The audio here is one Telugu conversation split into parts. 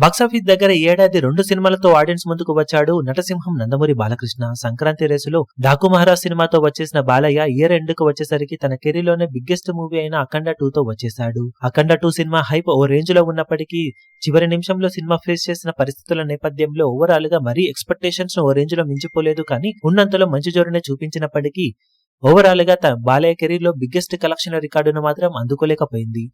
బాక్సాఫీస్ దగ్గర ఈ ఏడాది 2 సినిమాలతో ఆడియన్స్ ముందుకు వచ్చాడు నటసింహం నందమూరి బాలకృష్ణ. సంక్రాంతి రేసులో డాకు మహారాజ్ సినిమాతో వచ్చేసిన బాలయ్య ఇయర్ ఎండ్ కు వచ్చేసరికి తన కెరీర్ లోనే బిగ్గెస్ట్ మూవీ అయిన అఖండ 2 తో వచ్చేశాడు. అఖండ 2 సినిమా హైప్ ఓ రేంజ్ లో ఉన్నప్పటికీ చివరి నిమిషంలో సినిమా ఫేస్ చేసిన పరిస్థితుల నేపథ్యంలో ఓవరాల్ గా మరీ ఎక్స్పెక్టేషన్స్ ఓ రేంజ్ లో మించిపోలేదు, కానీ ఉన్నంతలో మంచి జోరునే చూపించినప్పటికీ ఓవరాల్ గా బాలయ్య కెరీర్ లో బిగ్గెస్ట్ కలెక్షన్ రికార్డును మాత్రం అందుకోలేకపోయింది.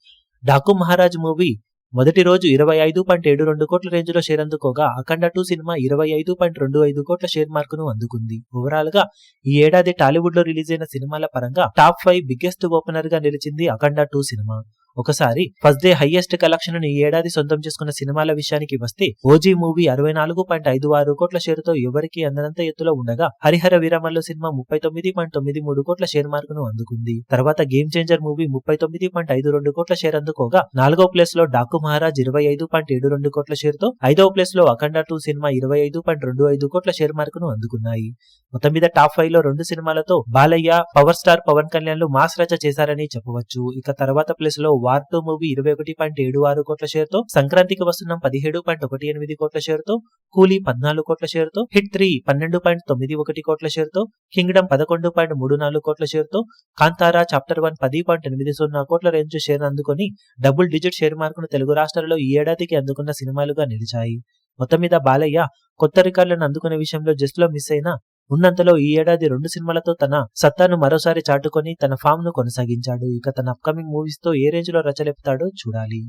డాకు మహారాజ్ మూవీ మొదటి రోజు 25.72 కోట్ల రేంజ్ లో షేర్ అందుకోగా అఖండ 2 సినిమా 25.25 కోట్ల షేర్ మార్కును అందుకుంది. ఓవరాల్ గా ఈ ఏడాది టాలీవుడ్ లో రిలీజ్ అయిన సినిమాల పరంగా టాప్ 5 బిగ్గెస్ట్ ఓపెనర్ గా నిలిచింది అఖండ 2 సినిమా. ఒకసారి ఫస్ట్ డే హైయెస్ట్ కలెక్షన్ ను ఈ ఏడాది సొంతం చేసుకున్న సినిమాల విషయానికి వస్తే ఓజీ మూవీ 64.56 కోట్ల షేర్ తో ఎవరికి అందనంత ఎత్తులో ఉండగా హరిహర వీరమల్లు సినిమా 39.93 కోట్ల షేర్ మార్కును అందుకుంది. తర్వాత గేమ్ చేంజర్ మూవీ 39.52 కోట్ల షేర్ అందుకోగా నాలుగో ప్లేస్ లో డాకు మహారాజ్ 25.72 కోట్ల షేర్ తో, ఐదవ ప్లేస్ లో అఖండ 2 సినిమా 25.25 కోట్ల షేర్ మార్కును అందుకున్నాయి. మొత్తం మీద టాప్ 5 లో 2 సినిమాలతో బాలయ్య, పవర్ స్టార్ పవన్ కళ్యాణ్ లు మాస్ రచ చేశారని చెప్పవచ్చు. ఇక తర్వాత ప్లేస్ లో వార్ 2 మూవీ 21.76 కోట్ల షేర్ తో, సంక్రాంతికి వస్తున్నాం 17.18 కోట్ల షేర్ తో, కూలీ 14 కోట్ల షేర్ తో, హిట్ 3 12.91 కోట్ల షేర్ తో, కింగ్డమ్ 11.34 కోట్ల షేర్ తో, కాంతారా చాప్టర్ 1 10.80 కోట్ల రేంజ్ షేర్ అందుకొని డబుల్ డిజిట్ షేర్ మార్కును తెలుగు రాష్ట్రాల్లో ఈ ఏడాదికి అందుకున్న సినిమాలుగా నిలిచాయి. మొత్తం మీద బాలయ్య కొత్త రికార్డులను అందుకునే విషయంలో జస్ట్ లో మిస్ అయినా ఉన్నంతలో ఈ ఏడాది 2 సినిమాలతో తన సత్తాను మరోసారి చాటుకొని తన ఫామ్ ను కొనసాగించాడు. ఇక తన అప్కమింగ్ మూవీస్ తో ఏ రేంజ్ లో రచలేపుతాడో చూడాలి.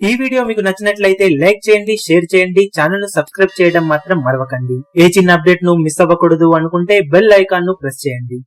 ఈ వీడియో మీకు నచ్చినట్లయితే లైక్ చేయండి, షేర్ చేయండి, ఛానల్ ను సబ్స్క్రైబ్ చేయడం మాత్రం మరవకండి. ఏ చిన్న అప్డేట్ ను మిస్ అవ్వకూడదు అనుకుంటే బెల్ ఐకాన్ ను ప్రెస్ చేయండి.